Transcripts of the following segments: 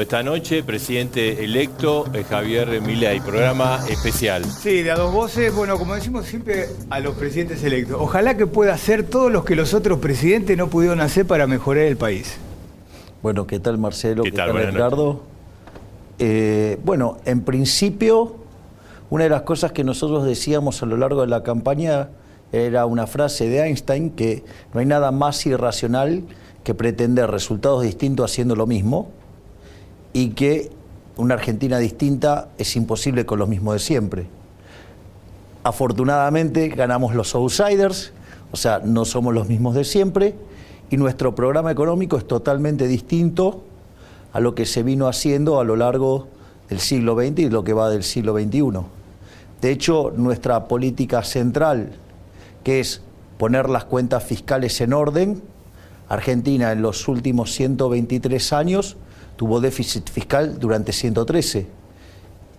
Esta noche, presidente electo Javier Milei, programa especial. Sí, de a dos voces, bueno, como decimos siempre a los presidentes electos, ojalá que pueda hacer todo lo que los otros presidentes no pudieron hacer para mejorar el país. Bueno, ¿qué tal Marcelo? ¿Qué tal, Ricardo? Bueno, en principio, una de las cosas que nosotros decíamos a lo largo de la campaña era una frase de Einstein, que no hay nada más irracional que pretender resultados distintos haciendo lo mismo, y que una Argentina distinta es imposible con lo mismo de siempre. Afortunadamente ganamos los outsiders, o sea, no somos los mismos de siempre, y nuestro programa económico es totalmente distinto a lo que se vino haciendo a lo largo del siglo XX y lo que va del siglo XXI. De hecho, nuestra política central, que es poner las cuentas fiscales en orden, Argentina en los últimos 123 años tuvo déficit fiscal durante 113,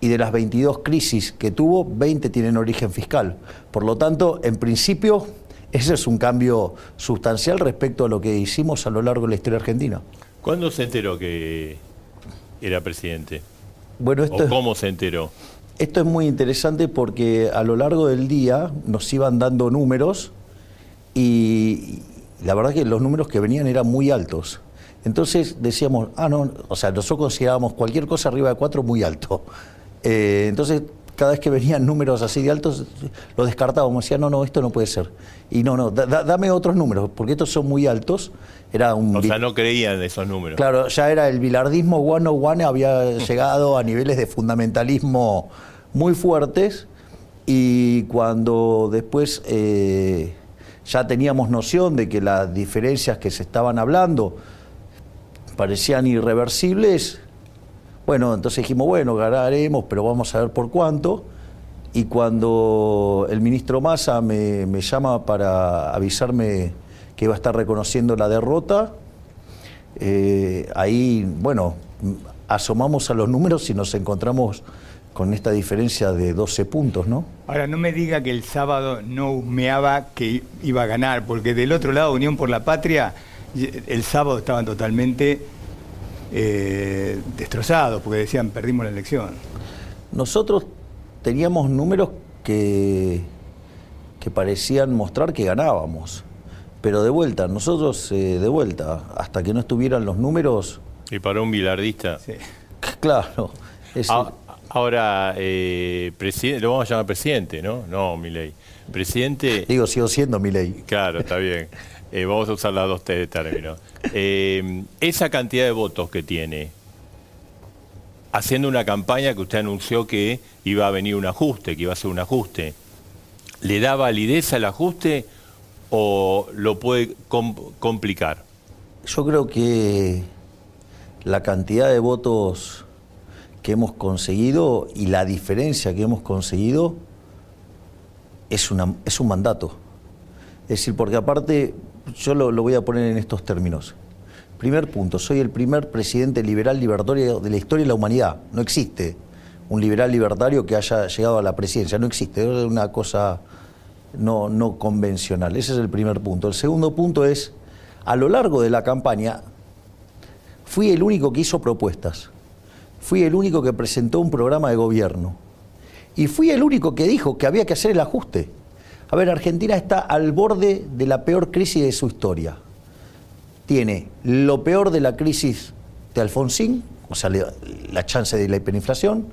y de las 22 crisis que tuvo, 20 tienen origen fiscal. Por lo tanto, en principio, ese es un cambio sustancial respecto a lo que hicimos a lo largo de la historia argentina. ¿Cuándo se enteró que era presidente? Bueno, ¿Cómo se enteró? Esto es muy interesante porque a lo largo del día nos iban dando números y la verdad que los números que venían eran muy altos. Entonces decíamos, no, o sea, nosotros considerábamos cualquier cosa arriba de 4 muy alto. Entonces, cada vez que venían números así de altos, lo descartábamos, decíamos, no, esto no puede ser. Y no, dame otros números, porque estos son muy altos. O sea, no creían esos números. Claro, ya era el bilardismo 101, había llegado a niveles de fundamentalismo muy fuertes, y cuando después ya teníamos noción de que las diferencias que se estaban hablando parecían irreversibles, bueno, entonces dijimos, bueno, ganaremos, pero vamos a ver por cuánto. Y cuando el ministro Massa me llama para avisarme que iba a estar reconociendo la derrota, ahí, bueno, asomamos a los números y nos encontramos con esta diferencia de 12 puntos, ¿no? Ahora, no me diga que el sábado no humeaba que iba a ganar, porque del otro lado, Unión por la Patria, el sábado estaban totalmente destrozados, porque decían, perdimos la elección. Nosotros teníamos números que parecían mostrar que ganábamos, pero de vuelta, nosotros hasta que no estuvieran los números... Y para un bilardista... Sí. Claro. Ahora, presidente, lo vamos a llamar presidente, ¿no? No, Milei. Presidente... Digo, sigo siendo Milei. Claro, está bien. Vamos a usar las dos términos. Esa cantidad de votos que tiene, haciendo una campaña que usted anunció que iba a venir un ajuste, que iba a ser un ajuste, ¿le da validez al ajuste o lo puede complicar? Yo creo que la cantidad de votos que hemos conseguido y la diferencia que hemos conseguido es un mandato. Es decir, porque aparte, yo lo voy a poner en estos términos. Primer punto, soy el primer presidente liberal libertario de la historia de la humanidad. No existe un liberal libertario que haya llegado a la presidencia, no existe, es una cosa no convencional. Ese es el primer punto. El segundo punto es, a lo largo de la campaña, fui el único que hizo propuestas. Fui el único que presentó un programa de gobierno. Y fui el único que dijo que había que hacer el ajuste. A ver, Argentina está al borde de la peor crisis de su historia. Tiene lo peor de la crisis de Alfonsín, o sea, la chance de la hiperinflación,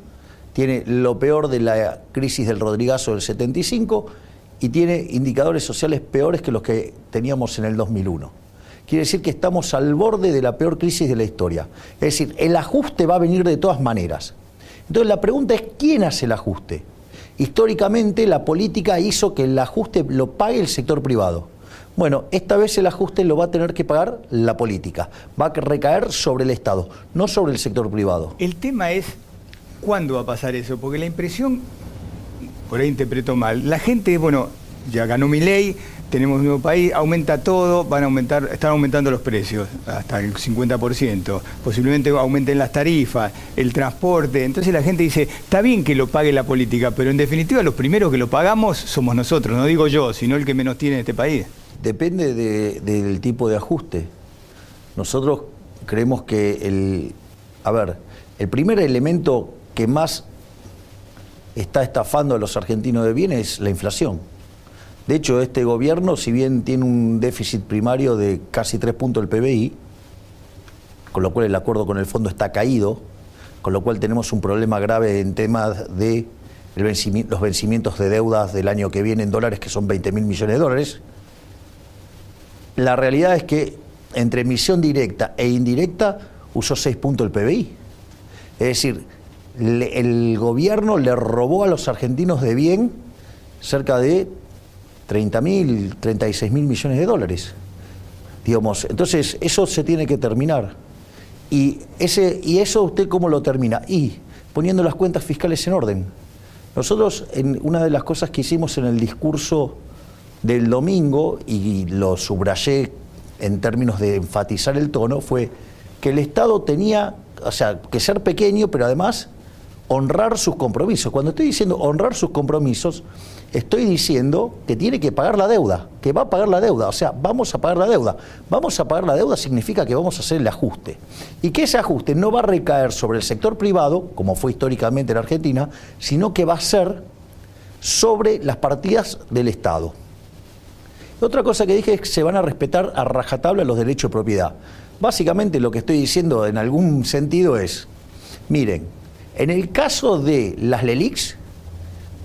tiene lo peor de la crisis del Rodrigazo del 75 y tiene indicadores sociales peores que los que teníamos en el 2001. Quiere decir que estamos al borde de la peor crisis de la historia. Es decir, el ajuste va a venir de todas maneras. Entonces la pregunta es, ¿quién hace el ajuste? Históricamente la política hizo que el ajuste lo pague el sector privado. Bueno, esta vez el ajuste lo va a tener que pagar la política. Va a recaer sobre el Estado, no sobre el sector privado. El tema es, ¿cuándo va a pasar eso? Porque la impresión, por ahí interpreto mal, la gente, bueno, ya ganó Milei, tenemos un nuevo país, aumenta todo, están aumentando los precios hasta el 50%, posiblemente aumenten las tarifas, el transporte. Entonces la gente dice, está bien que lo pague la política, pero en definitiva los primeros que lo pagamos somos nosotros, no digo yo, sino el que menos tiene en este país. Depende del tipo de ajuste. Nosotros creemos que A ver, el primer elemento que más está estafando a los argentinos de bien es la inflación. De hecho, este gobierno, si bien tiene un déficit primario de casi 3 puntos del PBI, con lo cual el acuerdo con el fondo está caído, con lo cual tenemos un problema grave en temas de los vencimientos de deudas del año que viene en dólares, que son 20.000 millones de dólares. La realidad es que entre emisión directa e indirecta usó 6 puntos el PBI. Es decir, el gobierno le robó a los argentinos de bien cerca de 30.000, 36.000 millones de dólares. Digamos, entonces eso se tiene que terminar. Y eso usted ¿cómo lo termina? Y poniendo las cuentas fiscales en orden. Nosotros, una de las cosas que hicimos en el discurso del domingo, y lo subrayé en términos de enfatizar el tono, fue que el Estado tenía, o sea, que ser pequeño, pero además honrar sus compromisos. Cuando estoy diciendo honrar sus compromisos, estoy diciendo que tiene que pagar la deuda, que va a pagar la deuda, o sea, vamos a pagar la deuda. Vamos a pagar la deuda significa que vamos a hacer el ajuste. Y que ese ajuste no va a recaer sobre el sector privado, como fue históricamente en Argentina, sino que va a ser sobre las partidas del Estado. Otra cosa que dije es que se van a respetar a rajatabla los derechos de propiedad. Básicamente lo que estoy diciendo en algún sentido es, miren, en el caso de las LELIQs,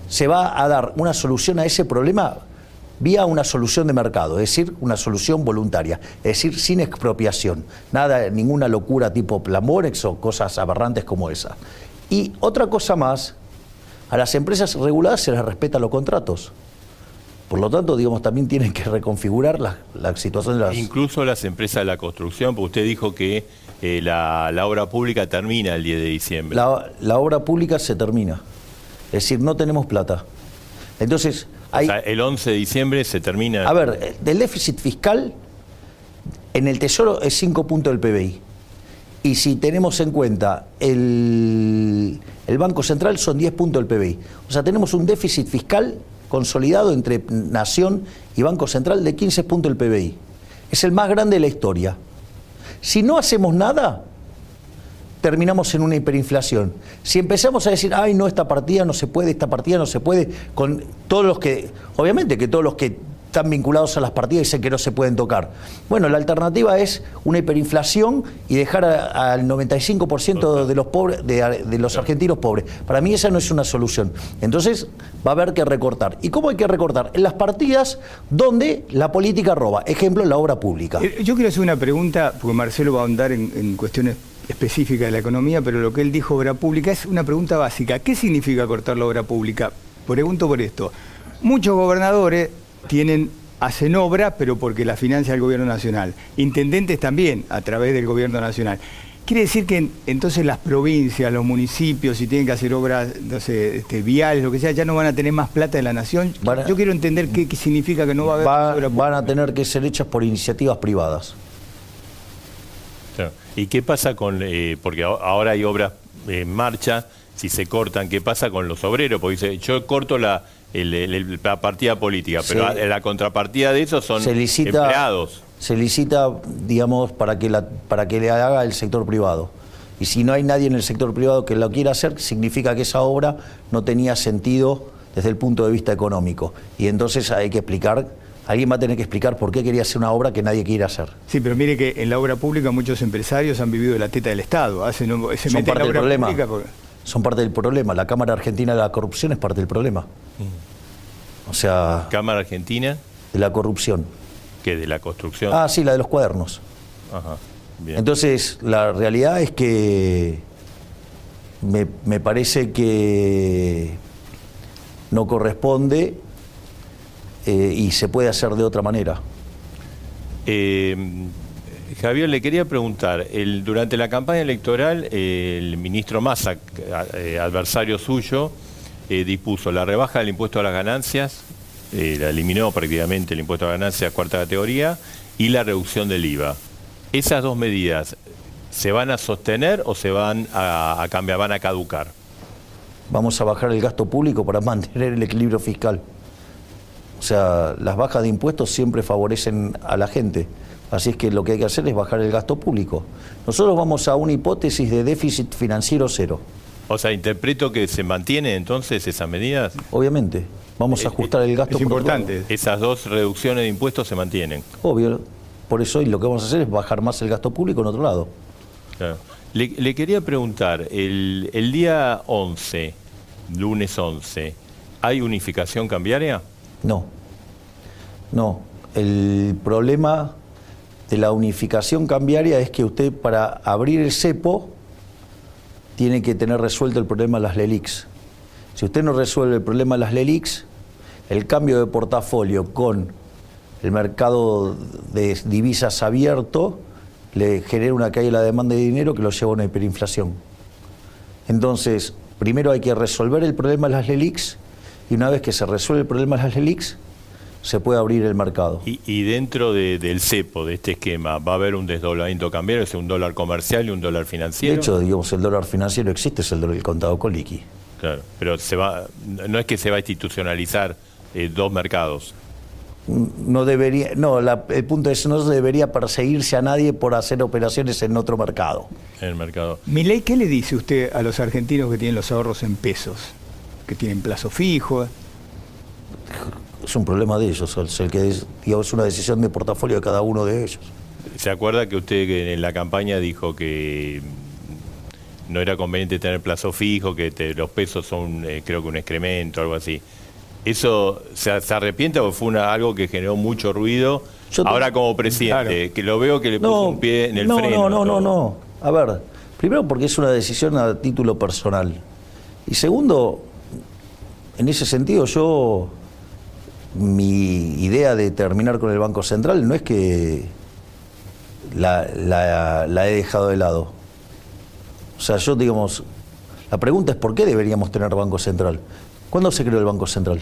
se va a dar una solución a ese problema vía una solución de mercado, es decir, una solución voluntaria, es decir, sin expropiación, ninguna locura tipo Plan Bonex o cosas aberrantes como esa. Y otra cosa más, a las empresas reguladas se les respetan los contratos. Por lo tanto, digamos, también tienen que reconfigurar la situación de las... Incluso las empresas de la construcción, porque usted dijo que la obra pública termina el 10 de diciembre. La obra pública se termina. Es decir, no tenemos plata. Entonces, o sea, el 11 de diciembre se termina... A ver, del déficit fiscal, en el Tesoro es 5 puntos del PBI. Y si tenemos en cuenta el Banco Central, son 10 puntos del PBI. O sea, tenemos un déficit fiscal consolidado entre Nación y Banco Central de 15 puntos del PBI. Es el más grande de la historia. Si no hacemos nada, terminamos en una hiperinflación. Si empezamos a decir, ay, no, esta partida no se puede, con todos los que, obviamente que todos los que están vinculados a las partidas dicen que no se pueden tocar. Bueno, la alternativa es una hiperinflación y dejar al 95% de los pobres, de los argentinos pobres. Para mí esa no es una solución. Entonces va a haber que recortar. ¿Y cómo hay que recortar? En las partidas donde la política roba. Ejemplo, la obra pública. Yo quiero hacer una pregunta, porque Marcelo va a ahondar en cuestiones específicas de la economía, pero lo que él dijo, obra pública, es una pregunta básica. ¿Qué significa cortar la obra pública? Pregunto por esto. Muchos gobernadores hacen obra, pero porque la financia el gobierno nacional. Intendentes también, a través del gobierno nacional. Quiere decir que entonces las provincias, los municipios, si tienen que hacer obras, no sé, viales, lo que sea, ya no van a tener más plata de la nación. Yo quiero entender qué significa que no va a haber obra pública. Van a tener que ser hechas por iniciativas privadas. Claro. ¿Y qué pasa con, porque ahora hay obras en marcha, si se cortan, qué pasa con los obreros? Porque dice, yo corto la partida política, pero la contrapartida de eso son empleados. Se licita, digamos, para que le haga el sector privado. Y si no hay nadie en el sector privado que lo quiera hacer, significa que esa obra no tenía sentido desde el punto de vista económico. Y entonces hay que explicar, alguien va a tener que explicar por qué quería hacer una obra que nadie quiere hacer. Sí, pero mire que en la obra pública muchos empresarios han vivido de la teta del Estado. Son parte del problema. Son parte del problema. La Cámara Argentina de la Corrupción es parte del problema. O sea... ¿Cámara Argentina? De la corrupción. ¿Qué? ¿De la construcción? Ah, sí, la de los cuadernos. Ajá, bien. Entonces, la realidad es que me parece que no corresponde y se puede hacer de otra manera. Javier, le quería preguntar, durante la campaña electoral, el ministro Massa, adversario suyo, dispuso la rebaja del impuesto a las ganancias, la eliminó prácticamente el impuesto a las ganancias cuarta categoría, y la reducción del IVA. ¿Esas dos medidas se van a sostener o se van a cambiar, van a caducar? Vamos a bajar el gasto público para mantener el equilibrio fiscal. O sea, las bajas de impuestos siempre favorecen a la gente. Así es que lo que hay que hacer es bajar el gasto público. Nosotros vamos a una hipótesis de déficit financiero cero. O sea, interpreto que se mantiene entonces esas medidas. Obviamente, vamos a ajustar el gasto. Es importante. Esas dos reducciones de impuestos se mantienen. Obvio. Por eso y lo que vamos a hacer es bajar más el gasto público en otro lado. Claro. Le quería preguntar, el día 11, lunes 11, ¿hay unificación cambiaria? No. No. El problema de la unificación cambiaria es que usted, para abrir el cepo, tiene que tener resuelto el problema de las LELIQs. Si usted no resuelve el problema de las LELIQs, el cambio de portafolio con el mercado de divisas abierto le genera una caída de la demanda de dinero que lo lleva a una hiperinflación. Entonces, primero hay que resolver el problema de las LELIQs, y una vez que se resuelve el problema de las LELIQs, se puede abrir el mercado. Y dentro del cepo, de este esquema, ¿va a haber un desdoblamiento cambiario, es un dólar comercial y un dólar financiero? De hecho, digamos, el dólar financiero existe, es el dólar contado con liqui. Claro, pero no es que se va a institucionalizar dos mercados. No debería, no, el punto es no se debería perseguirse a nadie por hacer operaciones en otro mercado. En el mercado. Milei, ¿qué le dice usted a los argentinos que tienen los ahorros en pesos? Que tienen plazo fijo. Es un problema de ellos, digamos, es una decisión de portafolio de cada uno de ellos. ¿Se acuerda que usted en la campaña dijo que no era conveniente tener plazo fijo, que los pesos son, creo que un excremento, algo así? ¿Eso se arrepiente o fue algo que generó mucho ruido? Ahora como presidente, claro, que lo veo que le puso un pie en el freno. No. A ver, primero porque es una decisión a título personal. Y segundo, en ese sentido mi idea de terminar con el Banco Central no es que la he dejado de lado. O sea, digamos, la pregunta es ¿por qué deberíamos tener Banco Central? ¿Cuándo se creó el Banco Central?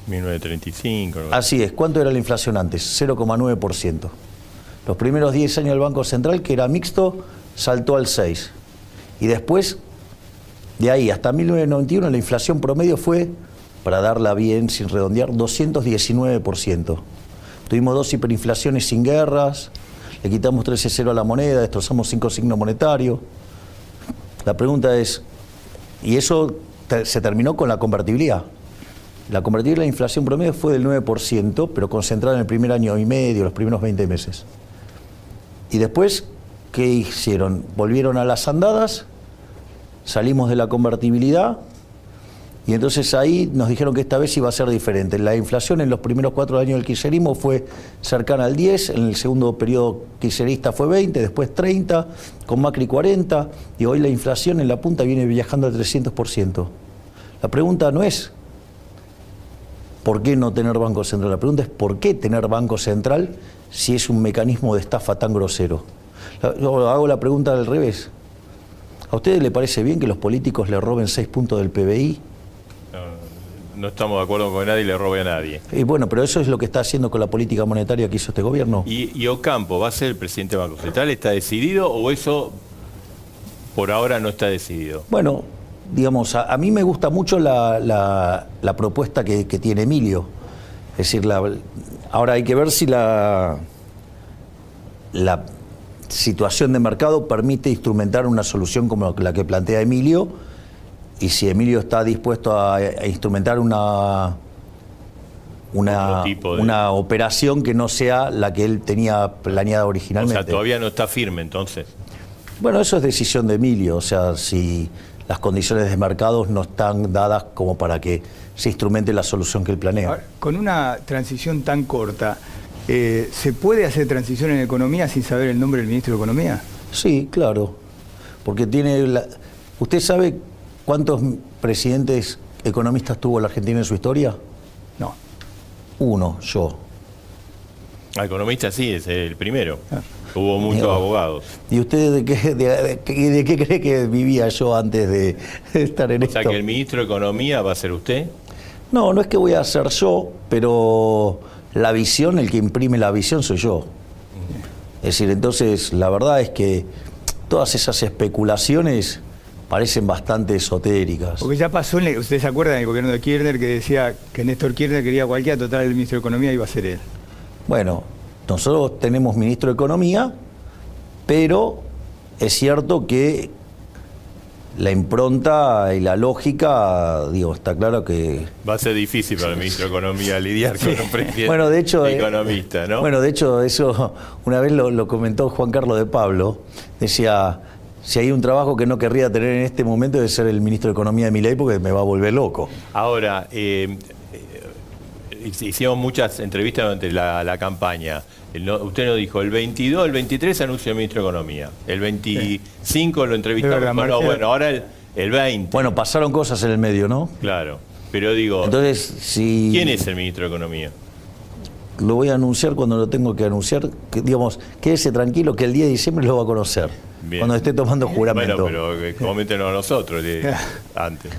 1935. ¿no? Así es. ¿Cuánto era la inflación antes? 0,9%. Los primeros 10 años del Banco Central, que era mixto, saltó al 6%. Y después, de ahí hasta 1991, la inflación promedio fue, para darla bien, sin redondear, 219%. Tuvimos 2 hiperinflaciones sin guerras, le quitamos 13,0 a la moneda, destrozamos 5 signos monetarios. La pregunta es, y eso se terminó con la convertibilidad. La convertibilidad de la inflación promedio fue del 9%, pero concentrada en el primer año y medio, los primeros 20 meses. Y después, ¿qué hicieron? Volvieron a las andadas, salimos de la convertibilidad, y entonces ahí nos dijeron que esta vez iba a ser diferente. La inflación en los primeros 4 años del kirchnerismo fue cercana al 10%, en el segundo periodo kirchnerista fue 20%, después 30%, con Macri 40%, y hoy la inflación en la punta viene viajando al 300%. La pregunta no es ¿por qué no tener Banco Central? La pregunta es ¿por qué tener Banco Central si es un mecanismo de estafa tan grosero? Yo hago la pregunta al revés. ¿A ustedes les parece bien que los políticos le roben 6 puntos del PBI? No estamos de acuerdo con que nadie le robe a nadie. Y bueno, pero eso es lo que está haciendo con la política monetaria que hizo este gobierno. ¿Y Ocampo va a ser el presidente del Banco Central? ¿Está decidido o eso por ahora no está decidido? Bueno, digamos, a mí me gusta mucho la propuesta que tiene Emilio. Es decir, ahora hay que ver si la situación de mercado permite instrumentar una solución como la que plantea Emilio, y si Emilio está dispuesto a instrumentar una operación que no sea la que él tenía planeada originalmente. O sea, todavía no está firme entonces. Bueno, eso es decisión de Emilio, o sea, si las condiciones de mercado no están dadas como para que se instrumente la solución que él planea. Ahora, con una transición tan corta, ¿se puede hacer transición en economía sin saber el nombre del ministro de Economía? Sí, claro, porque ¿usted sabe cuántos presidentes economistas tuvo la Argentina en su historia? No. Uno, yo. Economista sí, es el primero. Hubo muchos abogados. ¿Y usted de qué cree que vivía yo antes de estar en esto? O sea, que el ministro de Economía va a ser usted. No, no es que voy a ser yo, pero la visión, el que imprime la visión soy yo. Es decir, entonces la verdad es que todas esas especulaciones parecen bastante esotéricas. Porque ya pasó, ¿usted se acuerda del gobierno de Kirchner que decía que Néstor Kirchner quería cualquiera, total el ministro de Economía iba a ser él? Bueno, Nosotros tenemos ministro de Economía, pero es cierto que la impronta y la lógica, digo, está claro que... Va a ser difícil para el ministro de Economía lidiar con un presidente bueno, de hecho, economista, ¿no? Bueno, de hecho, eso una vez lo comentó Juan Carlos de Pablo. Decía, si hay un trabajo que no querría tener en este momento debe ser el ministro de Economía de Milei, porque me va a volver loco. Ahora, hicimos muchas entrevistas durante la campaña. Usted nos dijo, el 22, el 23 anunció el ministro de Economía. El 25 lo entrevistamos. Bueno, ahora el 20. Bueno, pasaron cosas en el medio, ¿no? Claro, pero digo, entonces, si ¿quién es el ministro de Economía? Lo voy a anunciar cuando lo tengo que anunciar. Que, digamos, quédese tranquilo que el 10 de diciembre lo va a conocer. Bien. Cuando esté tomando juramento. Bueno, pero coméntenos a nosotros antes.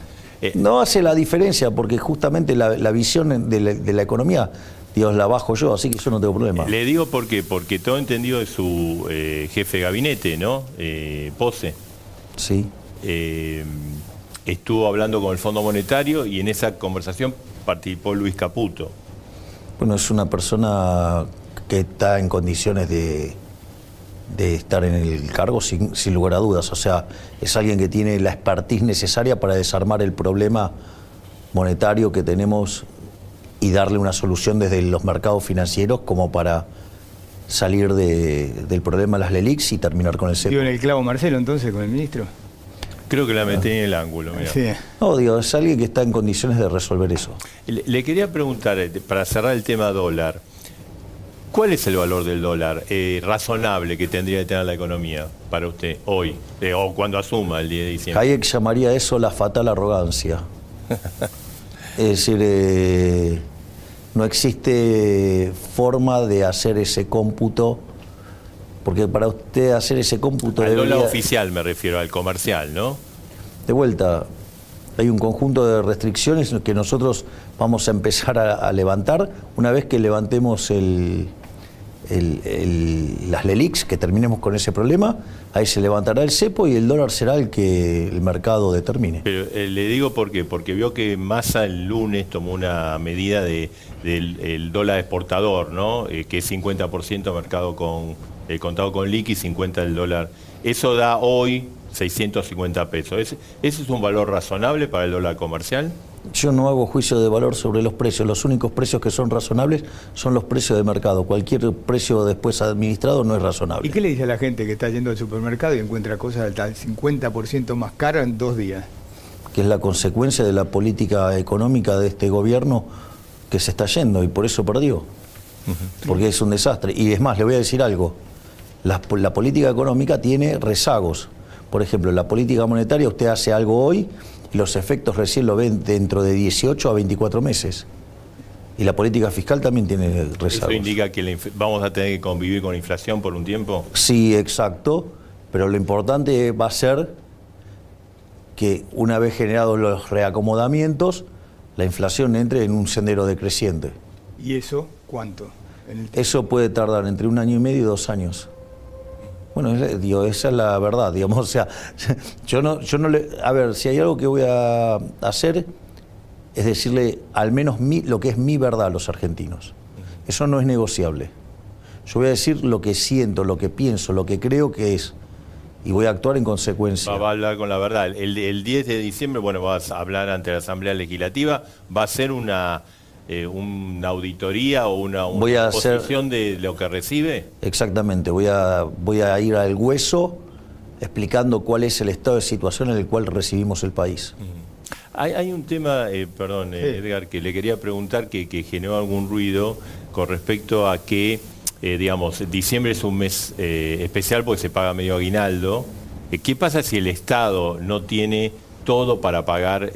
No hace la diferencia porque justamente la visión de la economía, Dios, la bajo yo, así que yo no tengo problema. Le digo por qué, porque todo entendido de su jefe de gabinete, ¿no? Pose. Sí. Estuvo hablando con el Fondo Monetario y en esa conversación participó Luis Caputo. Bueno, es una persona que está en condiciones de estar en el cargo sin lugar a dudas. O sea, es alguien que tiene la expertise necesaria para desarmar el problema monetario que tenemos y darle una solución desde los mercados financieros como para salir del problema de las LELIQs y terminar con el cepo. ¿Dio en el clavo Marcelo entonces con el ministro? Creo que la metí en el ángulo, mirá. Sí. No, digo, es alguien que está en condiciones de resolver eso. Le quería preguntar, para cerrar el tema dólar, ¿cuál es el valor del dólar razonable que tendría que tener la economía para usted hoy, o cuando asuma el 10 de diciembre? Hayek llamaría eso la fatal arrogancia. Es decir, no existe forma de hacer ese cómputo, porque para usted hacer ese cómputo... Al dólar oficial me refiero, al comercial, ¿no? De vuelta, hay un conjunto de restricciones que nosotros vamos a empezar a levantar una vez que levantemos las LELIQs, que terminemos con ese problema. Ahí se levantará el cepo y el dólar será el que el mercado determine. Pero le digo por qué, porque vio que Massa el lunes tomó una medida del dólar exportador, ¿no? Que es 50% mercado con el contado con liqui, 50 el dólar. Eso da hoy 650 pesos. ¿Ese es un valor razonable para el dólar comercial? Yo no hago juicio de valor sobre los precios. Los únicos precios que son razonables son los precios de mercado. Cualquier precio después administrado no es razonable. ¿Y qué le dice a la gente que está yendo al supermercado y encuentra cosas del 50% más caras en 2 días? Que es la consecuencia de la política económica de este gobierno que se está yendo y por eso perdió. Porque es un desastre. Y es más, le voy a decir algo. La política económica tiene rezagos. Por ejemplo, la política monetaria, usted hace algo hoy y los efectos recién lo ven dentro de 18 a 24 meses. Y la política fiscal también tiene rezagos. ¿Eso indica que vamos a tener que convivir con la inflación por un tiempo? Sí, exacto. Pero lo importante va a ser que una vez generados los reacomodamientos, la inflación entre en un sendero decreciente. ¿Y eso cuánto? Eso puede tardar entre 1 año y medio y 2 años. Bueno, digo, esa es la verdad, digamos, o sea, yo no le... A ver, si hay algo que voy a hacer es decirle al menos lo que es mi verdad a los argentinos. Eso no es negociable. Yo voy a decir lo que siento, lo que pienso, lo que creo que es, y voy a actuar en consecuencia. Va a hablar con la verdad. El 10 de diciembre, bueno, vas a hablar ante la Asamblea Legislativa, va a ser una auditoría o una exposición de lo que recibe. Exactamente, voy a ir al hueso explicando cuál es el estado de situación en el cual recibimos el país. Hay un tema, perdón, sí, Edgar, que le quería preguntar que generó algún ruido con respecto a que, digamos, diciembre es un mes especial porque se paga medio aguinaldo. ¿Qué pasa si el Estado no tiene todo para pagar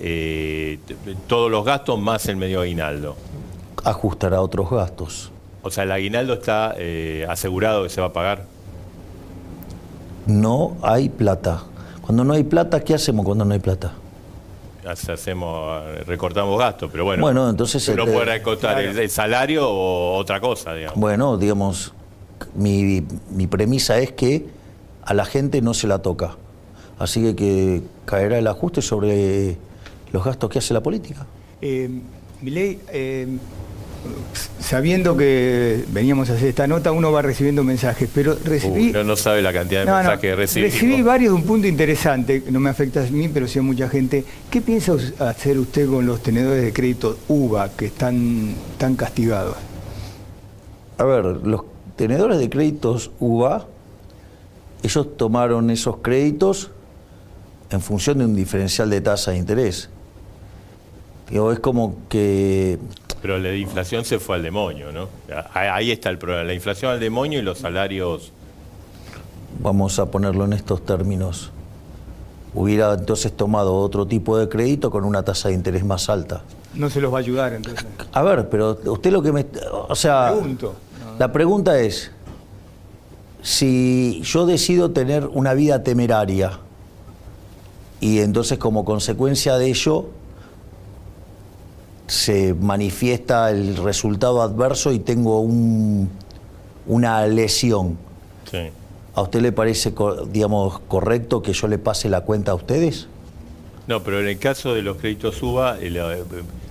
todos los gastos más el medio aguinaldo? Ajustará otros gastos. O sea, el aguinaldo está asegurado que se va a pagar. No hay plata. Cuando no hay plata, ¿qué hacemos cuando no hay plata? Recortamos gastos, pero bueno. Bueno, entonces uno puede recortar el salario o otra cosa, digamos. Bueno, digamos, mi premisa es que a la gente no se la toca. Así que caerá el ajuste sobre los gastos que hace la política. Milei, sabiendo que veníamos a hacer esta nota, uno va recibiendo mensajes, pero recibí... no sabe la cantidad de mensajes que recibí. Recibí varios de un punto interesante, que no me afecta a mí, pero sí a mucha gente. ¿Qué piensa hacer usted con los tenedores de crédito UVA que están tan castigados? A ver, los tenedores de créditos UVA, ellos tomaron esos créditos en función de un diferencial de tasa de interés. Digo, es como que... Pero la inflación se fue al demonio, ¿no? Ahí está el problema, la inflación al demonio y los salarios... Vamos a ponerlo en estos términos. Hubiera entonces tomado otro tipo de crédito con una tasa de interés más alta. No se los va a ayudar, entonces. A ver, pero usted lo que me... O sea, Pregunto. La pregunta es, si yo decido tener una vida temeraria y entonces como consecuencia de ello se manifiesta el resultado adverso y tengo una lesión, Sí. ¿a usted le parece, digamos, correcto que yo le pase la cuenta a ustedes? No, pero en el caso de los créditos UVA,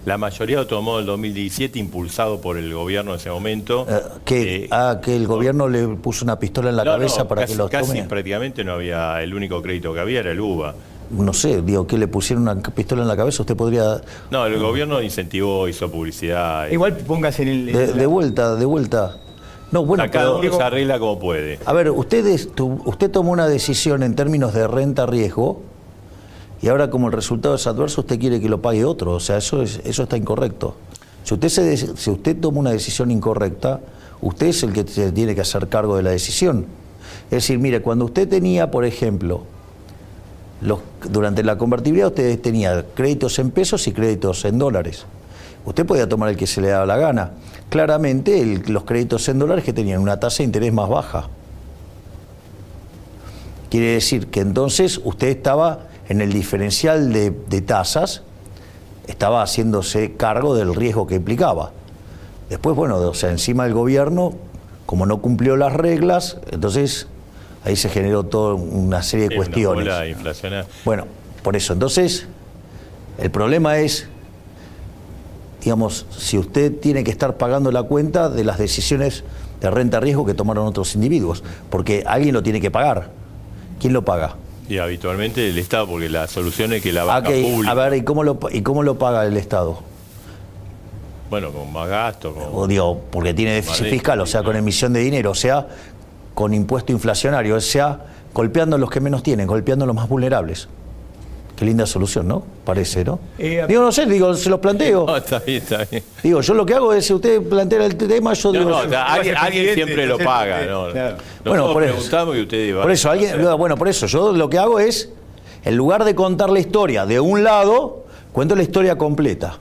la mayoría lo tomó en el 2017, impulsado por el gobierno en ese momento. Que el gobierno le puso una pistola en la cabeza para casi, que los tome. Casi prácticamente no había, el único crédito que había era el UVA. No sé, digo, que le pusieron una pistola en la cabeza, usted podría... No, el gobierno incentivó, hizo publicidad. Igual póngase en el... De vuelta. No, bueno, Cada pero, uno se arregla como puede. a ver, usted tomó una decisión en términos de renta-riesgo y ahora como el resultado es adverso, usted quiere que lo pague otro. O sea, eso está incorrecto. Si usted toma una decisión incorrecta, usted es el que se tiene que hacer cargo de la decisión. Es decir, mire, cuando usted tenía, por ejemplo, durante la convertibilidad usted tenía créditos en pesos y créditos en dólares. Usted podía tomar el que se le daba la gana. Claramente los créditos en dólares que tenían una tasa de interés más baja. Quiere decir que entonces usted estaba en el diferencial de tasas, estaba haciéndose cargo del riesgo que implicaba. Después, bueno, o sea, encima el gobierno, como no cumplió las reglas, entonces ahí se generó toda una serie de cuestiones. Una bola inflacionaria. Bueno, por eso, entonces, el problema es, digamos, si usted tiene que estar pagando la cuenta de las decisiones de renta-riesgo que tomaron otros individuos, porque alguien lo tiene que pagar. ¿Quién lo paga? Y habitualmente el Estado, porque la solución es que la banca pública... A ver, ¿y cómo lo paga el Estado? Bueno, con más gasto. O digo, porque tiene déficit fiscal, o sea, con emisión de dinero, o sea, con impuesto inflacionario, o sea, golpeando a los que menos tienen, golpeando a los más vulnerables. Qué linda solución, ¿no? Parece, ¿no? Digo, no sé, se los planteo. No, está bien, está bien. Digo, yo lo que hago es, si usted plantea el tema, yo digo... Alguien siempre lo paga, ¿no? Claro. Bueno, por eso. Preguntamos y usted Por eso, por eso, yo lo que hago es, en lugar de contar la historia de un lado, cuento la historia completa.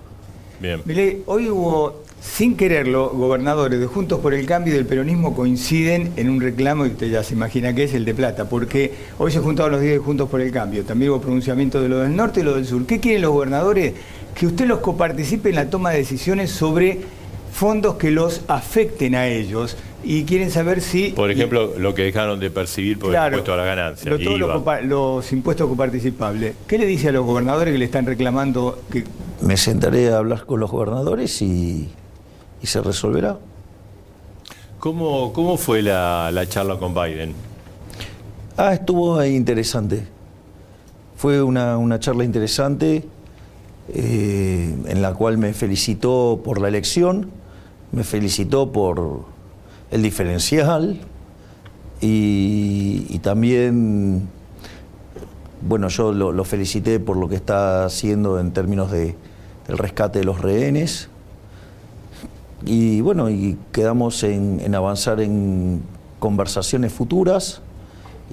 Bien. Milei, hoy hubo, sin quererlo, gobernadores de Juntos por el Cambio y del peronismo coinciden en un reclamo, y usted ya se imagina que es el de plata, porque hoy se juntaron los 10 de Juntos por el Cambio, también hubo pronunciamiento de lo del norte y lo del sur. ¿Qué quieren los gobernadores? Que usted los coparticipe en la toma de decisiones sobre fondos que los afecten a ellos, y quieren saber si... Por ejemplo, lo que dejaron de percibir por el impuesto a la ganancia. Los impuestos coparticipables. ¿Qué le dice a los gobernadores que le están reclamando que... Me sentaré a hablar con los gobernadores y se resolverá. ¿Cómo fue la charla con Biden? Estuvo ahí interesante. Fue una charla interesante en la cual me felicitó por la elección, me felicitó por el diferencial y también, bueno, yo lo felicité por lo que está haciendo en términos del rescate de los rehenes. Y bueno, y quedamos en avanzar en conversaciones futuras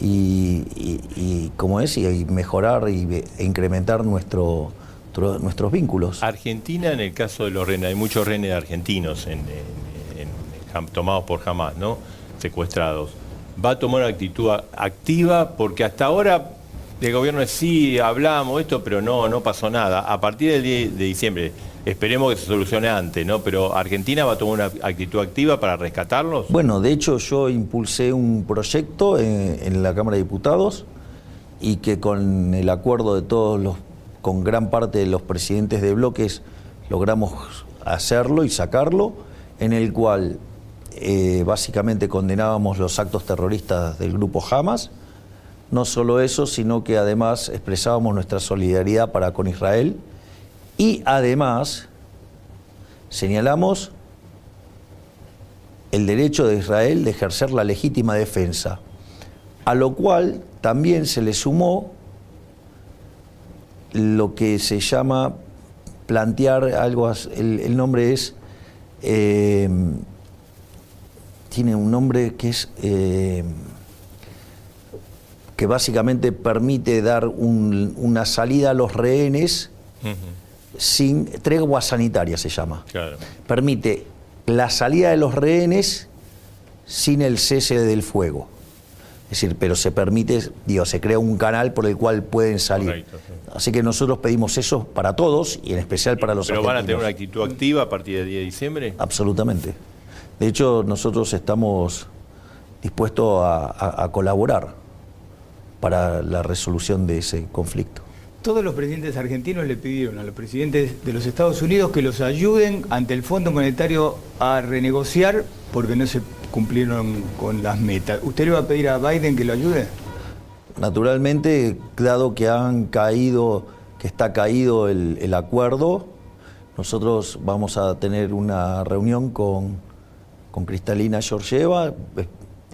y como es, y mejorar e incrementar nuestros vínculos. Argentina, en el caso de los rehenes, hay muchos rehenes argentinos tomados por Hamás, ¿no? Secuestrados. ¿Va a tomar una actitud activa? Porque hasta ahora el gobierno es sí, hablamos esto, pero no pasó nada. A partir del 10 de diciembre, esperemos que se solucione antes, ¿no? Pero ¿Argentina va a tomar una actitud activa para rescatarlos? Bueno, de hecho yo impulsé un proyecto en la Cámara de Diputados y que con el acuerdo de con gran parte de los presidentes de bloques logramos hacerlo y sacarlo, en el cual básicamente condenábamos los actos terroristas del grupo Hamas. No solo eso, sino que además expresábamos nuestra solidaridad para con Israel y además señalamos el derecho de Israel de ejercer la legítima defensa, a lo cual también se le sumó lo que se llama plantear algo, el nombre es, tiene un nombre que es, que básicamente permite dar una salida a los rehenes sin tregua sanitaria, se llama. Claro. Permite la salida de los rehenes sin el cese del fuego. Es decir, pero se permite, digo, se crea un canal por el cual pueden salir. Correcto, sí. Así que nosotros pedimos eso para todos y en especial para los ¿Pero argentinos. van a tener una actitud activa a partir del 10 de diciembre? Absolutamente. De hecho, nosotros estamos dispuestos a colaborar para la resolución de ese conflicto. Todos los presidentes argentinos le pidieron a los presidentes de los Estados Unidos que los ayuden ante el Fondo Monetario a renegociar porque no se cumplieron con las metas. ¿Usted le va a pedir a Biden que lo ayude? Naturalmente, dado que está caído el acuerdo, nosotros vamos a tener una reunión con Kristalina Georgieva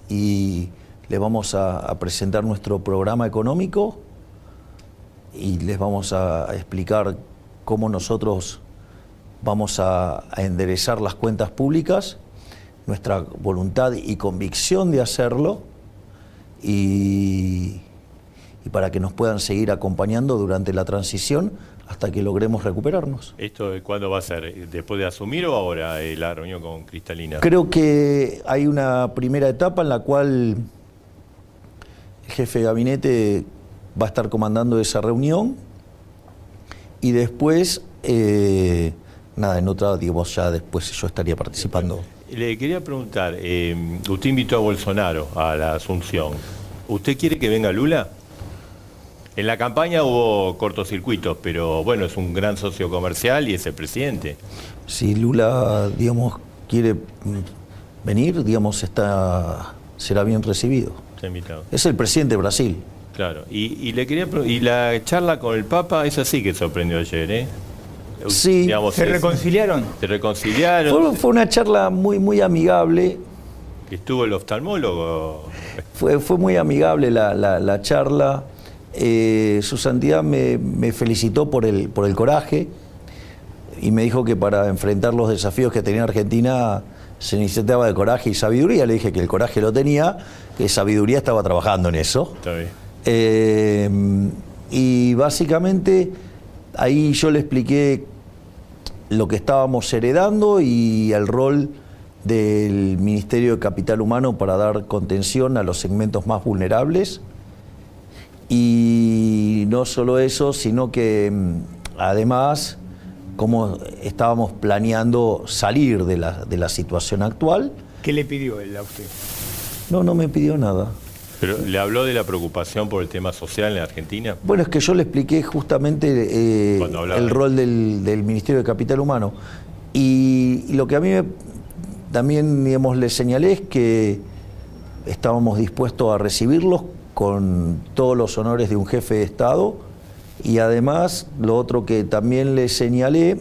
y le vamos a presentar nuestro programa económico y les vamos a explicar cómo nosotros vamos a enderezar las cuentas públicas, nuestra voluntad y convicción de hacerlo y para que nos puedan seguir acompañando durante la transición hasta que logremos recuperarnos. ¿Esto cuándo va a ser? ¿Después de asumir o ahora la reunión con Kristalina? Creo que hay una primera etapa en la cual el jefe de gabinete va a estar comandando esa reunión y después, en otra, digamos, ya después yo estaría participando. Le quería preguntar, usted invitó a Bolsonaro a la Asunción. ¿Usted quiere que venga Lula? En la campaña hubo cortocircuitos, pero bueno, es un gran socio comercial y es el presidente. Si Lula, digamos, quiere venir, digamos, será bien recibido. Está invitado. Es el presidente de Brasil. Claro. Y le quería y la charla con el Papa, esa sí que sorprendió ayer, ¿eh? Sí. Digamos, ¿Se reconciliaron? ¿Se reconciliaron? Fue una charla muy amigable. ¿Estuvo el oftalmólogo? Fue muy amigable la charla. Su Santidad me felicitó por el coraje y me dijo que para enfrentar los desafíos que tenía Argentina se necesitaba de coraje y sabiduría. Le dije que el coraje lo tenía, que sabiduría estaba trabajando en eso. Está bien. Y básicamente ahí yo le expliqué lo que estábamos heredando y el rol del Ministerio de Capital Humano para dar contención a los segmentos más vulnerables. Y no solo eso, sino que además cómo estábamos planeando salir de la situación actual. ¿Qué le pidió él a usted? No me pidió nada. ¿Pero le habló de la preocupación por el tema social en la Argentina? Bueno, es que yo le expliqué justamente el rol del Ministerio de Capital Humano. Y lo que a mí también, digamos, le señalé es que estábamos dispuestos a recibirlos con todos los honores de un jefe de Estado. Y además, lo otro que también le señalé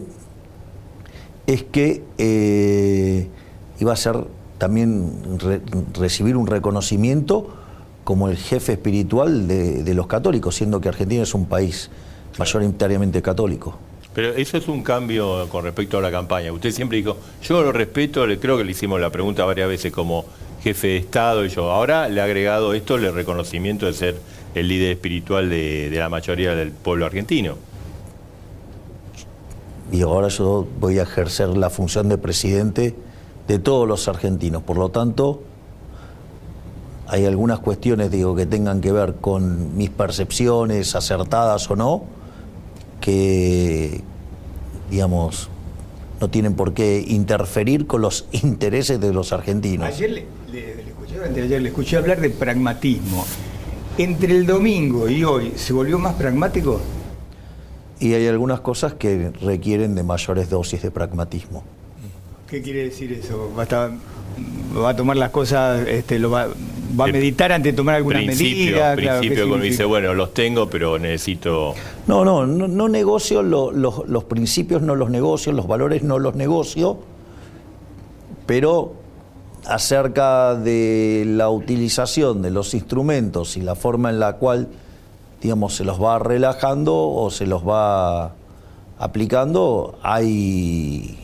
es que iba a ser también recibir un reconocimiento como el jefe espiritual de los católicos, siendo que Argentina es un país mayoritariamente católico. Pero eso es un cambio con respecto a la campaña. Usted siempre dijo, yo lo respeto, creo que le hicimos la pregunta varias veces como jefe de Estado y yo. Ahora le ha agregado esto el reconocimiento de ser el líder espiritual de la mayoría del pueblo argentino. Y ahora yo voy a ejercer la función de presidente de todos los argentinos. Por lo tanto, hay algunas cuestiones, digo, que tengan que ver con mis percepciones, acertadas o no, que, digamos, no tienen por qué interferir con los intereses de los argentinos. Ayer le escuché hablar de pragmatismo. ¿Entre el domingo y hoy se volvió más pragmático? Y hay algunas cosas que requieren de mayores dosis de pragmatismo. ¿Qué quiere decir eso? Va a tomar las cosas, va a meditar antes de tomar alguna medida. Principio, cuando dice, bueno, los tengo, pero necesito... No negocio los principios, no los negocio, los valores no los negocio, pero acerca de la utilización de los instrumentos y la forma en la cual, digamos, se los va relajando o se los va aplicando, hay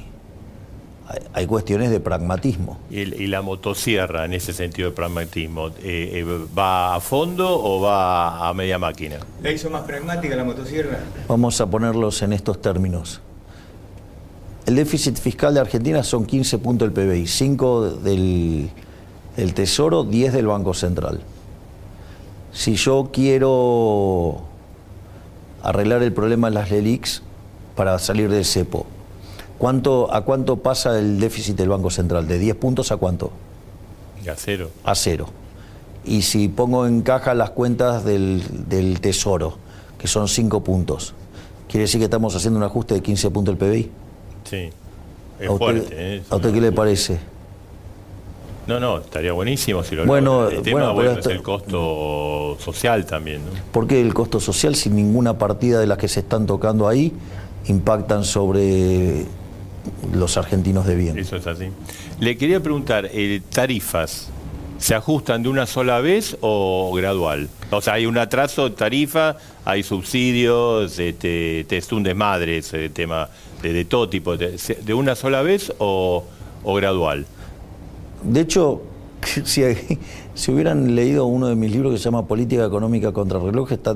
cuestiones de pragmatismo. ¿Y la motosierra, en ese sentido de pragmatismo, va a fondo o va a media máquina? ¿La hizo más pragmática la motosierra? Vamos a ponerlos en estos términos. El déficit fiscal de Argentina son 15 puntos del PBI, 5 del Tesoro, 10 del Banco Central. Si yo quiero arreglar el problema de las LELIQs para salir del cepo, ¿a cuánto pasa el déficit del Banco Central? ¿De 10 puntos a cuánto? A cero. A cero. Y si pongo en caja las cuentas del Tesoro, que son 5 puntos, ¿quiere decir que estamos haciendo un ajuste de 15 puntos del PBI? Sí, es fuerte. ¿A usted qué le parece? No, estaría buenísimo si lo Bueno, logra. El tema pero es el costo social también, ¿no? ¿Por qué el costo social si ninguna partida de las que se están tocando ahí impactan sobre los argentinos de bien? Eso es así. Le quería preguntar, ¿tarifas se ajustan de una sola vez o gradual? O sea, hay un atraso de tarifa, hay subsidios, es un desmadre ese tema de todo tipo. ¿De una sola vez o gradual? De hecho, si hubieran leído uno de mis libros que se llama Política Económica contra Reloj, está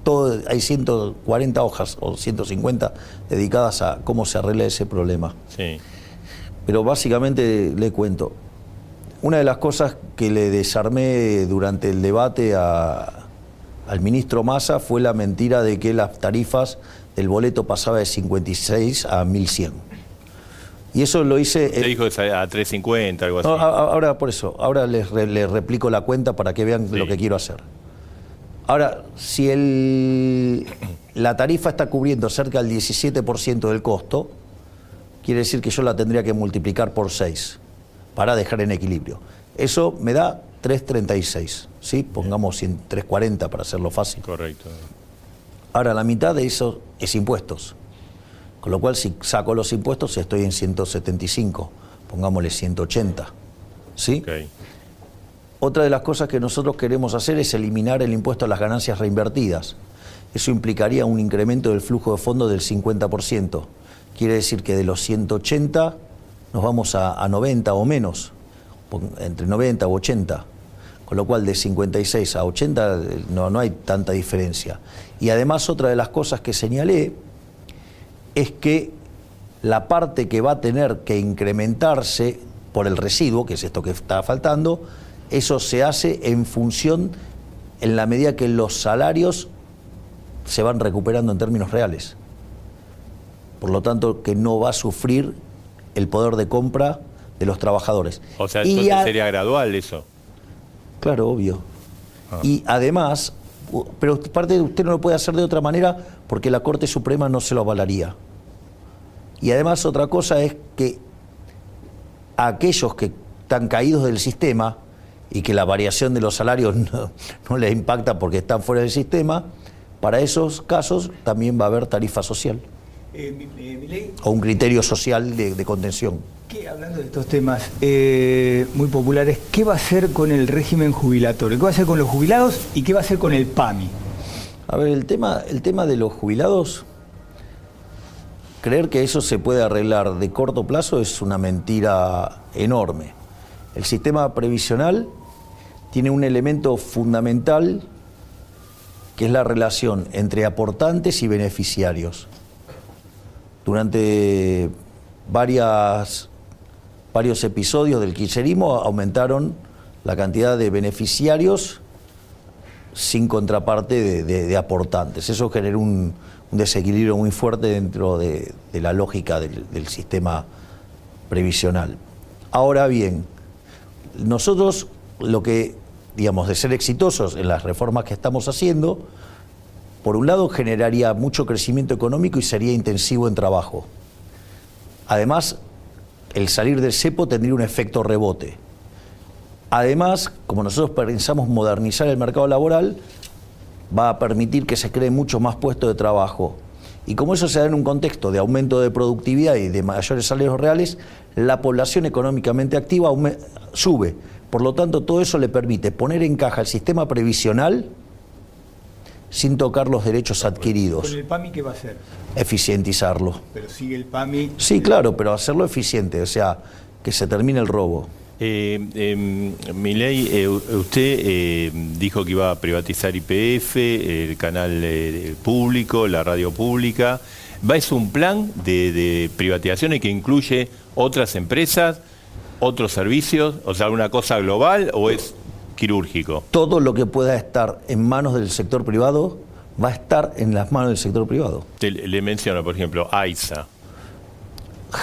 todo, hay 140 hojas o 150 dedicadas a cómo se arregla ese problema. Sí. Pero básicamente le cuento. Una de las cosas que le desarmé durante el debate al ministro Massa fue la mentira de que las tarifas del boleto pasaba de 56 a 1100. Y eso lo hice... Usted dijo a 350, algo así. No, ahora por eso, ahora les replico la cuenta para que vean lo que quiero hacer. Ahora, si la tarifa está cubriendo cerca del 17% del costo, quiere decir que yo la tendría que multiplicar por 6 para dejar en equilibrio. Eso me da 3.36, ¿sí? Pongamos 3.40 para hacerlo fácil. Correcto. Ahora, la mitad de eso es impuestos. Con lo cual, si saco los impuestos, estoy en 175, pongámosle 180, ¿sí? Okay. Otra de las cosas que nosotros queremos hacer es eliminar el impuesto a las ganancias reinvertidas. Eso implicaría un incremento del flujo de fondos del 50%. Quiere decir que de los 180 nos vamos a 90 o menos, entre 90 u 80. Con lo cual, de 56 a 80 no hay tanta diferencia. Y además, otra de las cosas que señalé es que la parte que va a tener que incrementarse por el residuo, que es esto que está faltando, eso se hace en función, en la medida que los salarios se van recuperando en términos reales. Por lo tanto, que no va a sufrir el poder de compra de los trabajadores. O sea, entonces sería gradual eso. Claro, obvio. Y además, pero parte de usted no lo puede hacer de otra manera porque la Corte Suprema no se lo avalaría. Y además otra cosa es que a aquellos que están caídos del sistema y que la variación de los salarios no les impacta porque están fuera del sistema, para esos casos también va a haber tarifa social. O un criterio social de contención. Hablando de estos temas muy populares, ¿qué va a hacer con el régimen jubilatorio? ¿Qué va a hacer con los jubilados y qué va a hacer con el PAMI? A ver, el tema de los jubilados, creer que eso se puede arreglar de corto plazo es una mentira enorme. El sistema previsional tiene un elemento fundamental que es la relación entre aportantes y beneficiarios. Durante varios episodios del kirchnerismo aumentaron la cantidad de beneficiarios sin contraparte de aportantes. Eso generó un desequilibrio muy fuerte dentro de la lógica del sistema previsional. Ahora bien, nosotros lo que, digamos, de ser exitosos en las reformas que estamos haciendo, por un lado generaría mucho crecimiento económico y sería intensivo en trabajo. Además, el salir del cepo tendría un efecto rebote. Además, como nosotros pensamos modernizar el mercado laboral, va a permitir que se creen muchos más puestos de trabajo. Y como eso se da en un contexto de aumento de productividad y de mayores salarios reales, la población económicamente activa sube. Por lo tanto, todo eso le permite poner en caja el sistema previsional sin tocar los derechos adquiridos. ¿Con el PAMI qué va a hacer? Eficientizarlo. Pero sigue el PAMI. Sí, claro, pero hacerlo eficiente, o sea, que se termine el robo. Milei, usted dijo que iba a privatizar YPF, el canal público, la radio pública. ¿Es un plan de privatizaciones que incluye otras empresas, otros servicios? O sea, ¿una cosa global o es quirúrgico? Todo lo que pueda estar en manos del sector privado va a estar en las manos del sector privado. Le menciono, por ejemplo, AISA.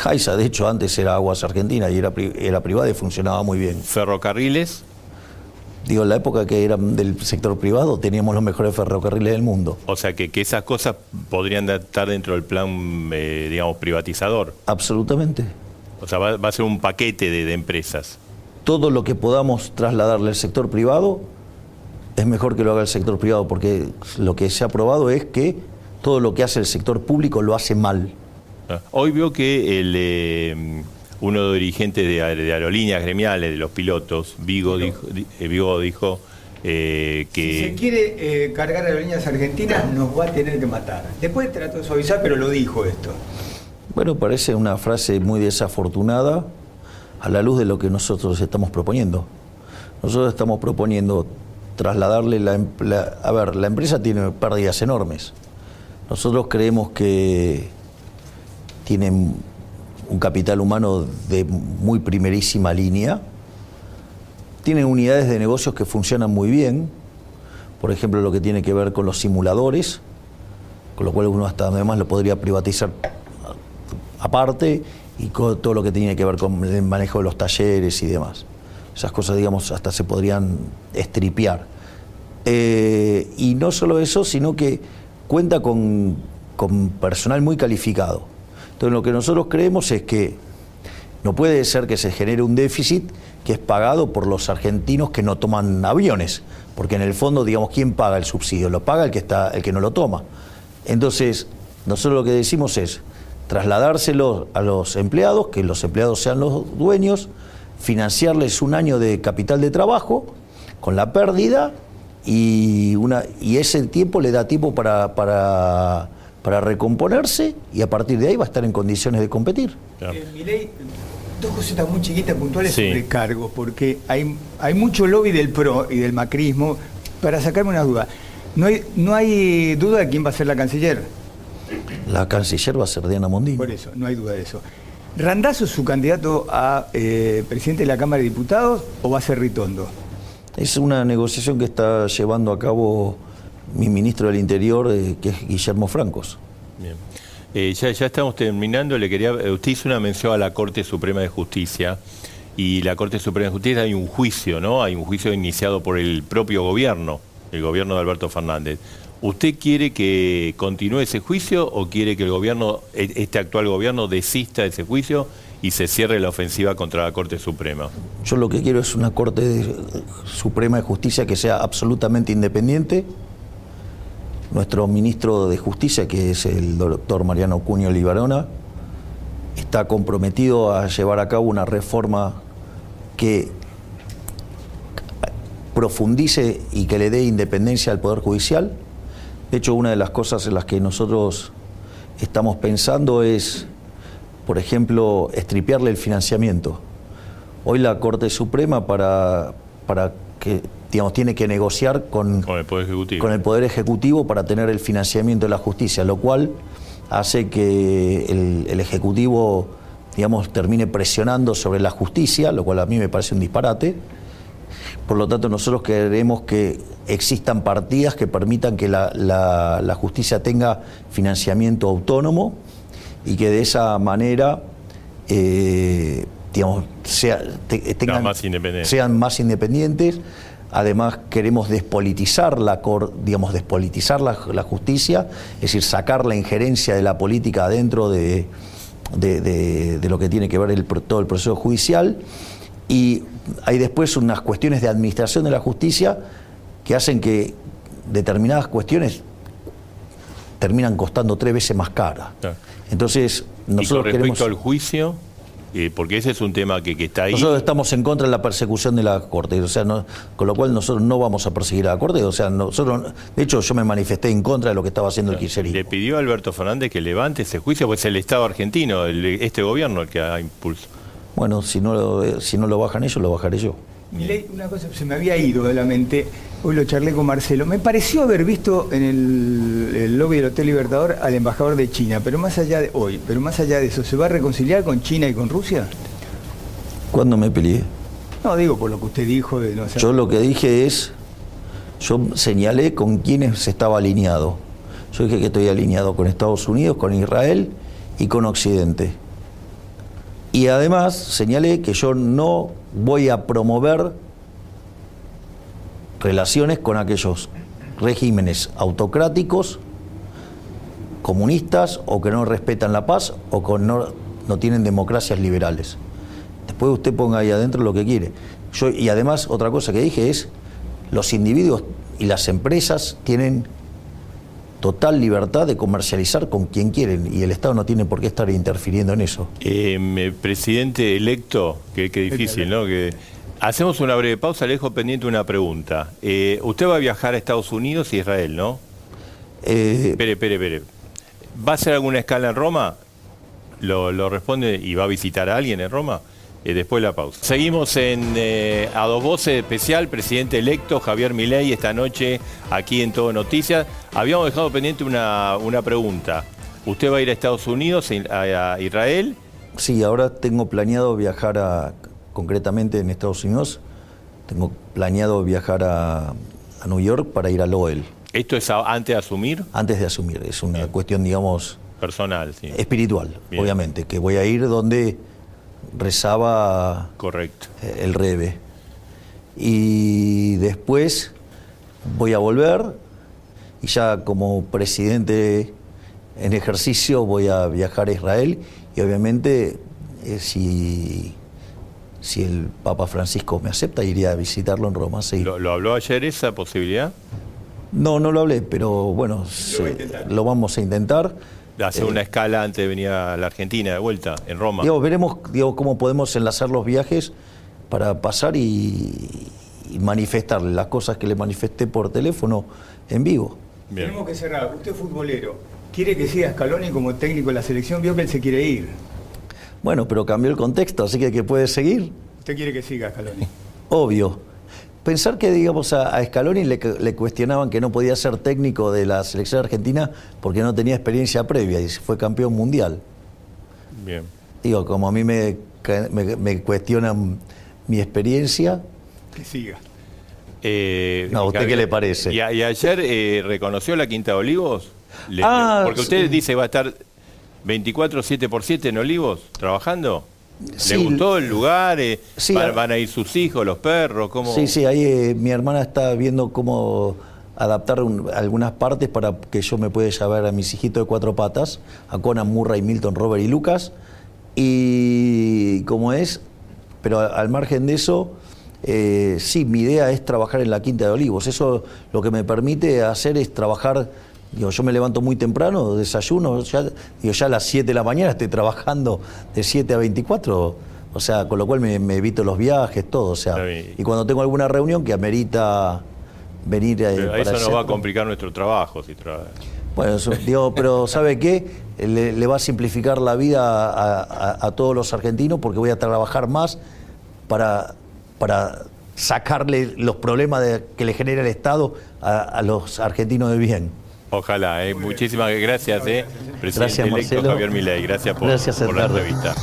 AISA, de hecho, antes era Aguas Argentina y era privada y funcionaba muy bien. ¿Ferrocarriles? Digo, en la época que eran del sector privado teníamos los mejores ferrocarriles del mundo. O sea, que esas cosas podrían estar dentro del plan, digamos, privatizador. Absolutamente. O sea, va a ser un paquete de empresas. Todo lo que podamos trasladarle al sector privado es mejor que lo haga el sector privado, porque lo que se ha probado es que todo lo que hace el sector público lo hace mal. Hoy veo que uno de los dirigentes de aerolíneas gremiales, de los pilotos, Vigo dijo que... Si se quiere cargar aerolíneas argentinas, nos va a tener que matar. Después trató de suavizar, pero lo dijo esto. Bueno, parece una frase muy desafortunada a la luz de lo que nosotros estamos proponiendo. Nosotros estamos proponiendo trasladarle la empresa tiene pérdidas enormes. Nosotros creemos que tienen un capital humano de muy primerísima línea, tienen unidades de negocios que funcionan muy bien, por ejemplo lo que tiene que ver con los simuladores, con lo cual uno hasta además lo podría privatizar aparte, y con todo lo que tiene que ver con el manejo de los talleres y demás. Esas cosas, digamos, hasta se podrían estripear. Y no solo eso, sino que cuenta con personal muy calificado. Entonces lo que nosotros creemos es que no puede ser que se genere un déficit que es pagado por los argentinos que no toman aviones, porque en el fondo, digamos, ¿quién paga el subsidio? Lo paga el que no lo toma. Entonces, nosotros lo que decimos es trasladárselo a los empleados, que los empleados sean los dueños, financiarles un año de capital de trabajo con la pérdida y ese tiempo le da tiempo para recomponerse, y a partir de ahí va a estar en condiciones de competir. Milei, dos cositas muy chiquitas, puntuales sobre cargos, porque hay mucho lobby del PRO y del macrismo. Para sacarme una duda, no hay duda de quién va a ser la canciller. La canciller va a ser Diana Mondino. Por eso, no hay duda de eso. ¿Randazzo es su candidato a presidente de la Cámara de Diputados o va a ser Ritondo? Es una negociación que está llevando a cabo mi ministro del Interior, que es Guillermo Francos. Bien. Ya estamos terminando. Usted hizo una mención a la Corte Suprema de Justicia, y la Corte Suprema de Justicia hay un juicio, ¿no? Hay un juicio iniciado por el propio gobierno, el gobierno de Alberto Fernández. ¿Usted quiere que continúe ese juicio o quiere que el gobierno, este actual gobierno, desista de ese juicio y se cierre la ofensiva contra la Corte Suprema? Yo lo que quiero es una Corte Suprema de Justicia que sea absolutamente independiente. Nuestro ministro de Justicia, que es el doctor Mariano Cunio Libarona, está comprometido a llevar a cabo una reforma que profundice y que le dé independencia al Poder Judicial. De hecho, una de las cosas en las que nosotros estamos pensando es, por ejemplo, estripearle el financiamiento. Hoy la Corte Suprema, para que, digamos, tiene que negociar con el Poder Ejecutivo. Con el Poder Ejecutivo para tener el financiamiento de la justicia, lo cual hace que el Ejecutivo, digamos, termine presionando sobre la justicia, lo cual a mí me parece un disparate. Por lo tanto, nosotros queremos que existan partidas que permitan que la justicia tenga financiamiento autónomo y que de esa manera digamos, sean más independientes. Además, queremos despolitizar la justicia, es decir, sacar la injerencia de la política dentro de de lo que tiene que ver todo el proceso judicial, y hay después unas cuestiones de administración de la justicia que hacen que determinadas cuestiones terminan costando 3 veces más cara. Claro. Entonces, nosotros y con respecto queremos... al juicio, porque ese es un tema que está ahí. Nosotros estamos en contra de la persecución de la Corte, o sea, con lo cual nosotros no vamos a perseguir a la Corte, o sea, nosotros, de hecho, yo me manifesté en contra de lo que estaba haciendo el kirchnerismo. Le pidió a Alberto Fernández que levante ese juicio, pues es el Estado argentino, este gobierno el que da impulso. Bueno, si no lo bajan ellos, lo bajaré yo. Milei, una cosa se me había ido de la mente, hoy lo charlé con Marcelo, me pareció haber visto en el lobby del Hotel Libertador al embajador de China, pero más allá de eso, ¿se va a reconciliar con China y con Rusia? ¿Cuándo me peleé? No, digo por lo que usted dijo de no hacer... Yo lo que dije es, yo señalé con quiénes estaba alineado. Yo dije que estoy alineado con Estados Unidos, con Israel y con Occidente. Y además señalé que yo no voy a promover relaciones con aquellos regímenes autocráticos, comunistas, o que no respetan la paz, o que no tienen democracias liberales. Después usted ponga ahí adentro lo que quiere. Y además, otra cosa que dije es, los individuos y las empresas tienen total libertad de comercializar con quien quieren, y el Estado no tiene por qué estar interfiriendo en eso. Presidente electo, qué difícil, ¿no? Hacemos una breve pausa, le dejo pendiente una pregunta. Usted va a viajar a Estados Unidos y Israel, ¿no? Espere. ¿Va a hacer alguna escala en Roma? Lo responde, y va a visitar a alguien en Roma. Después de la pausa. Seguimos en A Dos Voces especial, presidente electo Javier Milei, esta noche aquí en Todo Noticias. Habíamos dejado pendiente una pregunta. ¿Usted va a ir a Estados Unidos, a Israel? Sí, ahora tengo planeado viajar concretamente en Estados Unidos, tengo planeado viajar a New York para ir al OEL. ¿Esto es antes de asumir? Antes de asumir, es una cuestión, digamos... Personal, sí. Espiritual, Bien. Obviamente, que voy a ir donde rezaba Correcto. El Rebe. Y después voy a volver, y ya como presidente en ejercicio voy a viajar a Israel, y obviamente si el Papa Francisco me acepta, iría a visitarlo en Roma. Sí. ¿Lo habló ayer esa posibilidad? No lo hablé, pero bueno, lo vamos a intentar. Hacer una escala antes de venir a la Argentina de vuelta, en Roma. Veremos cómo podemos enlazar los viajes para pasar y manifestarle las cosas que le manifesté por teléfono en vivo. Bien. Tenemos que cerrar. Usted es futbolero. ¿Quiere que siga Scaloni como técnico de la selección? Vio que él se quiere ir. Bueno, pero cambió el contexto, así que puede seguir. ¿Usted quiere que siga Scaloni? Obvio. Pensar que, digamos, a Scaloni le cuestionaban que no podía ser técnico de la selección argentina porque no tenía experiencia previa y fue campeón mundial. Bien. Digo, como a mí me cuestionan mi experiencia... Que siga. No, ¿a usted qué le parece? ¿Y ayer reconoció la Quinta de Olivos? Porque usted dice va a estar 24/7 en Olivos trabajando. ¿Le gustó el lugar? Sí, ¿Van a ir sus hijos, los perros? ¿Cómo? Sí, ahí mi hermana está viendo cómo adaptar algunas partes para que yo me pueda llevar a mis hijitos de 4 patas, a Conan, Murray, Milton, Robert y Lucas. Y como es, pero al margen de eso, sí, mi idea es trabajar en la Quinta de Olivos. Eso lo que me permite hacer es trabajar. Digo, yo me levanto muy temprano, desayuno, ya a las 7 de la mañana estoy trabajando de 7 a 24, o sea, con lo cual me evito los viajes, todo, o sea, y cuando tengo alguna reunión que amerita venir pero eso nos va a complicar nuestro trabajo. Bueno, pero ¿sabe qué? Le va a simplificar la vida a todos los argentinos, porque voy a trabajar más para sacarle los problemas que le genera el Estado a los argentinos de bien. Ojalá, muchísimas gracias, presidente electo Marcelo. Javier Milei, gracias por la entrevista.